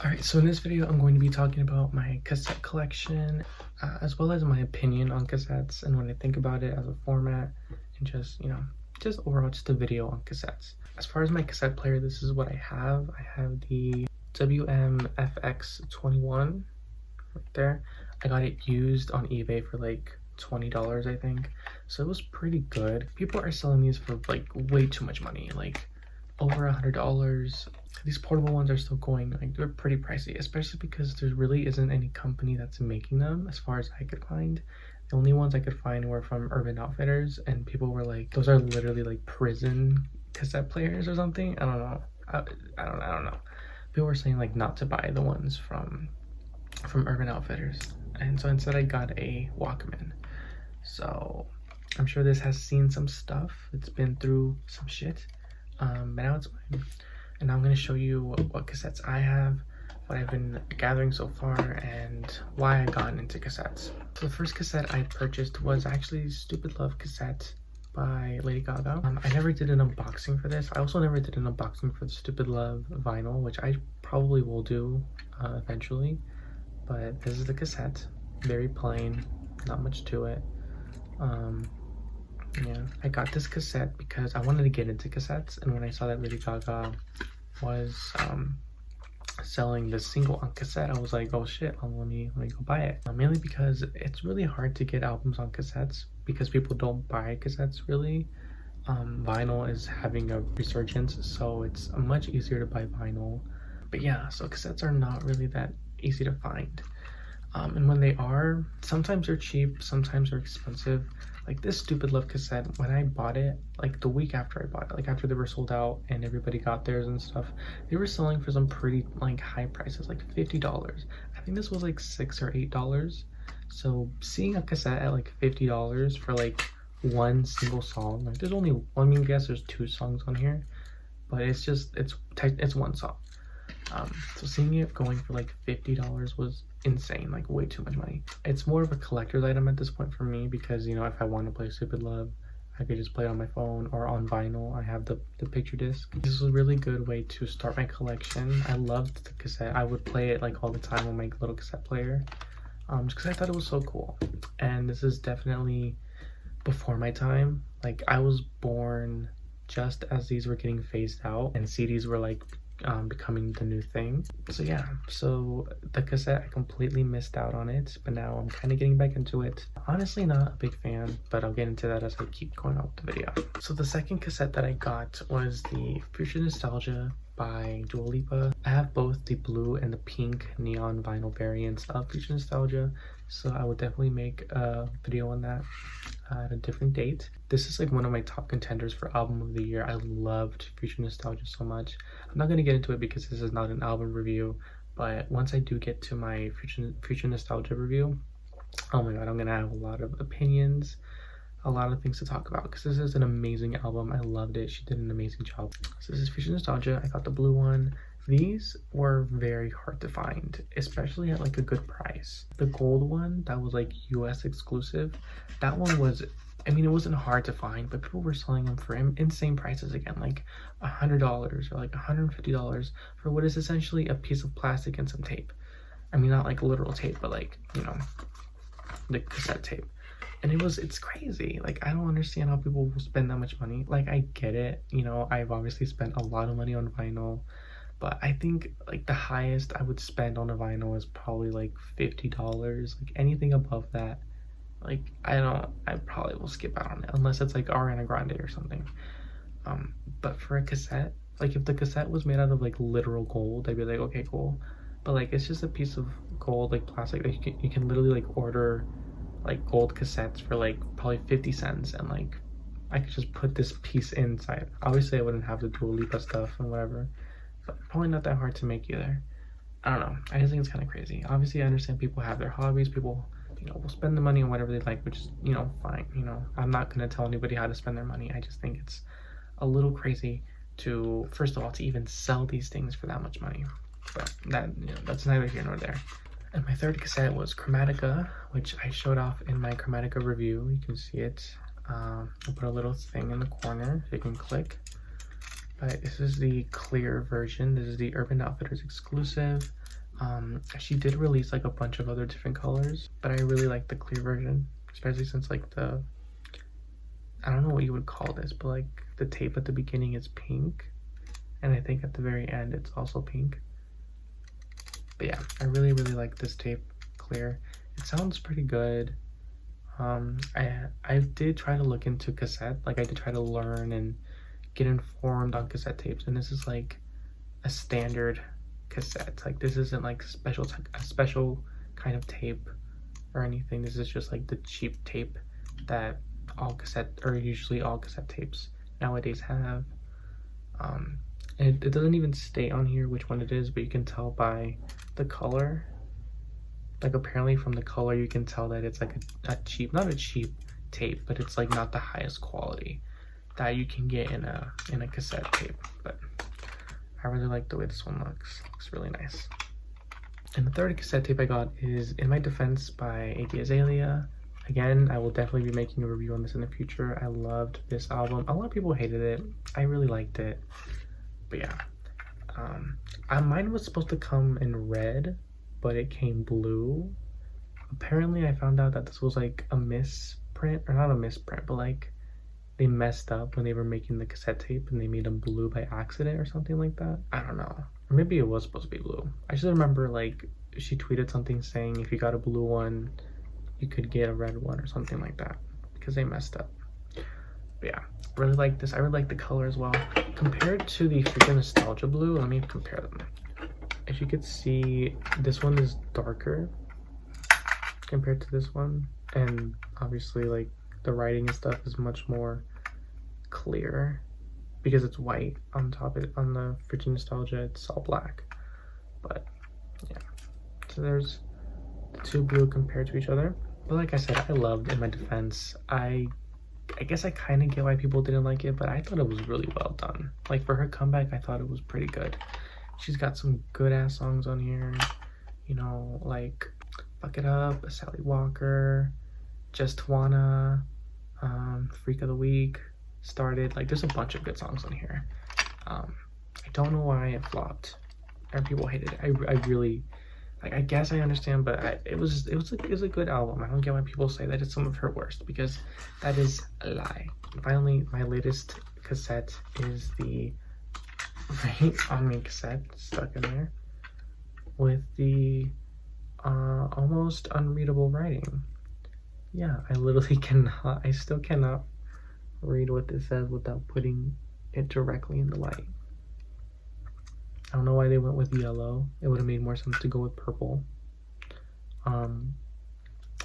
Alright, so in this video I'm going to be talking about my cassette collection, as well as my opinion on cassettes and what I think about it as a format, and just overall just a video on cassettes. As far as my cassette player, this is what I have. I have the WMFX21 right there. I got it used on eBay for like $20, I think, so it was pretty good. People are selling these for like way too much money, like over $100. These portable ones are still going, like, they're pretty pricey, especially because there really isn't any company that's making them as far as I could find. The only ones I could find were from Urban Outfitters, and people were like, those are literally like prison cassette players or something. I don't know. I don't know. People were saying like not to buy the ones from Urban Outfitters, and so instead I got a Walkman. So I'm sure this has seen some stuff. It's been through some shit, but now it's fine. And now I'm going to show you what cassettes I have, what I've been gathering so far, and why I got into cassettes. So the first cassette I purchased was actually Stupid Love Cassette by Lady Gaga. I never did an unboxing for this. I also never did an unboxing for the Stupid Love vinyl, which I probably will do eventually. But this is the cassette. Very plain, not much to it. Yeah, I got this cassette because I wanted to get into cassettes, and when I saw that Lady Gaga was selling the single on cassette, I was like, oh shit, let me go buy it. Mainly because it's really hard to get albums on cassettes because people don't buy cassettes really. Vinyl is having a resurgence, so it's much easier to buy vinyl. But yeah, so cassettes are not really that easy to find. And when they are, sometimes they're cheap, sometimes they're expensive. Like this Stupid Love cassette, when I bought it, like the week after I bought it, like after they were sold out and everybody got theirs and stuff, they were selling for some pretty like high prices, like $50. I think this was like $6 or $8. So seeing a cassette at like $50 for like one single song, like there's only one, I mean, I guess there's 2 songs on here, but it's one song. So seeing it going for like $50 was insane, like way too much money. It's more of a collector's item at this point for me because, you know, if I want to play Stupid Love, I could just play it on my phone or on vinyl. I have the picture disc. This is a really good way to start my collection. I loved the cassette. I would play it like all the time on my little cassette player, just because I thought it was so cool. And this is definitely before my time. Like I was born just as these were getting phased out and CDs were like becoming the new thing. So yeah, so the cassette, I completely missed out on it, but now I'm kind of getting back into it. Honestly, not a big fan, but I'll get into that as I keep going on with the video. So the second cassette that I got was the Future Nostalgia by Lipa. I have both the blue and the pink neon vinyl variants of Future Nostalgia, so I would definitely make a video on that at a different date. This is like one of my top contenders for album of the year. I loved Future Nostalgia so much. I'm not going to get into it because this is not an album review, but once I do get to my Future Nostalgia review, oh my god, I'm going to have a lot of opinions, a lot of things to talk about, because this is an amazing album. I loved it. She did an amazing job. So this is Future Nostalgia. I got the blue one. These were very hard to find, especially at like a good price. The gold one that was like US exclusive, that one was, I mean, it wasn't hard to find, but people were selling them for insane prices again, like $100 or like $150 for what is essentially a piece of plastic and some tape. I mean, not like literal tape, but like, you know, the cassette tape. And it's crazy. Like, I don't understand how people will spend that much money. Like, I get it, you know, I've obviously spent a lot of money on vinyl, but I think like the highest I would spend on a vinyl is probably like $50. Like anything above that, like I probably will skip out on it unless it's like Ariana Grande or something. But for a cassette, like if the cassette was made out of like literal gold, I'd be like, okay, cool. But like it's just a piece of gold, like plastic, that you can literally like order like gold cassettes for like probably 50 cents, and like I could just put this piece inside. Obviously I wouldn't have the Dua Lipa stuff and whatever, but probably not that hard to make either. I don't know, I just think it's kind of crazy. Obviously I understand people have their hobbies, people, you know, will spend the money on whatever they like, which is, you know, fine. You know, I'm not going to tell anybody how to spend their money. I just think it's a little crazy to, first of all, to even sell these things for that much money. But that, you know, that's neither here nor there. And my third cassette was Chromatica, which I showed off in my Chromatica review. You can see it. I'll put a little thing in the corner so you can click. But this is the clear version. This is the Urban Outfitters exclusive. She did release like a bunch of other different colors, but I really like the clear version, especially since like I don't know what you would call this, but like the tape at the beginning is pink, and I think at the very end it's also pink. But yeah, I really like this tape clear. It sounds pretty good. I did try to look into cassette, like I did try to learn and get informed on cassette tapes, and this is like a standard cassette. Like this isn't like a special kind of tape or anything. This is just like the cheap tape that usually all cassette tapes nowadays have. And it doesn't even state on here which one it is, but you can tell by the color. Like apparently from the color you can tell that it's like not a cheap tape, but it's like not the highest quality that you can get in a cassette tape. But I really like the way this one looks. Looks really nice. And the third cassette tape I got is In My Defense by Iggy Azalea. Again, I will definitely be making a review on this in the future. I loved this album. A lot of people hated it. I really liked it. But yeah, mine was supposed to come in red, but it came blue. Apparently, I found out that this was like a misprint, or not a misprint, but like they messed up when they were making the cassette tape and they made them blue by accident or something like that. I don't know. Or maybe it was supposed to be blue. I just remember like she tweeted something saying if you got a blue one, you could get a red one or something like that because they messed up. But yeah, I really like this. I really like the color as well. Compared to the freaking Nostalgia Blue, let me compare them. As you can see, this one is darker compared to this one, and obviously like the writing and stuff is much more clear because it's white on top of it. On the freaking Nostalgia, it's all black. But yeah, so there's the two blue compared to each other. But like I said, I loved In My Defense. I guess I kind of get why people didn't like it, but I thought it was really well done. Like for her comeback, I thought it was pretty good. She's got some good ass songs on here, you know, like Fuck It Up, Sally Walker, Just Wanna, Freak of the Week, Started. Like there's a bunch of good songs on here. I don't know why it flopped and people hated it. I really, like, I guess I understand, but it was a good album. I don't get why people say that it's some of her worst, because that is a lie. Finally, my latest cassette is the on me cassette stuck in there with the almost unreadable writing. Yeah, I still cannot read what this says without putting it directly in the light. I don't know why they went with yellow. It would have made more sense to go with purple.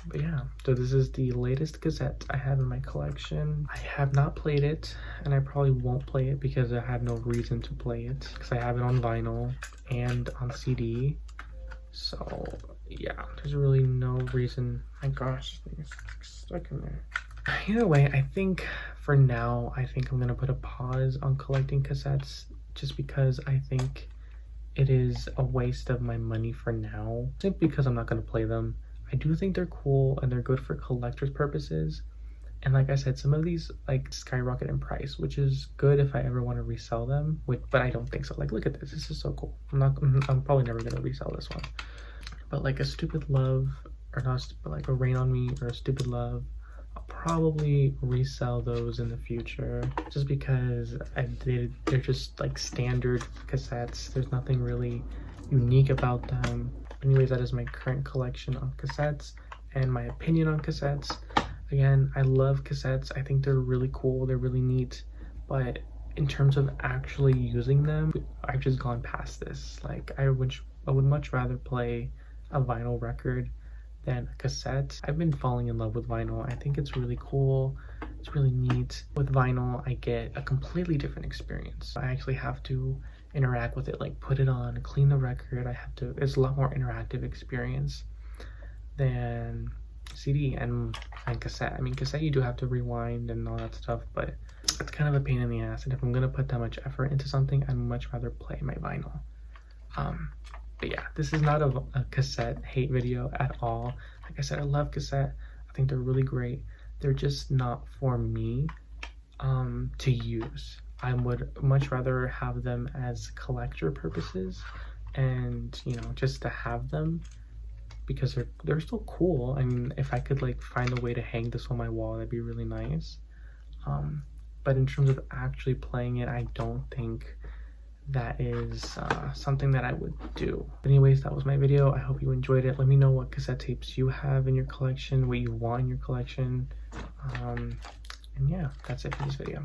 But yeah, so this is the latest cassette I have in my collection. I have not played it, and I probably won't play it because I have no reason to play it, because I have it on vinyl and on CD. So yeah, there's really no reason. My gosh, it's stuck in there. Either way, I think for now, I'm gonna put a pause on collecting cassettes, just because I think it is a waste of my money for now, simply because I'm not going to play them. I do think they're cool and they're good for collector's purposes, and like I said, some of these like skyrocket in price, which is good if I ever want to resell them, but I don't think so. Like, look at this is so cool. I'm probably never going to resell this one, but like a Stupid Love, or not, but like a Rain on Me or a Stupid Love, I'll probably resell those in the future, just because they're just like standard cassettes. There's nothing really unique about them. Anyways, that is my current collection of cassettes and my opinion on cassettes. Again, I love cassettes. I think they're really cool. They're really neat. But in terms of actually using them, I've just gone past this. Like I would much rather play a vinyl record than a cassette. I've been falling in love with vinyl. I think it's really cool. It's really neat. With vinyl, I get a completely different experience. I actually have to interact with it, like put it on, clean the record. It's a lot more interactive experience than CD and cassette. I mean, cassette you do have to rewind and all that stuff, but it's kind of a pain in the ass. And if I'm gonna put that much effort into something, I'd much rather play my vinyl. But yeah, this is not a cassette hate video at all. Like I said, I love cassette. I think they're really great. They're just not for me to use. I would much rather have them as collector purposes and you know, just to have them because they're still cool. I mean, if I could like find a way to hang this on my wall, that'd be really nice. But in terms of actually playing it, I don't think that is something that I would do. But anyways, that was my video. I hope you enjoyed it. Let me know what cassette tapes you have in your collection, what you want in your collection. And yeah, that's it for this video.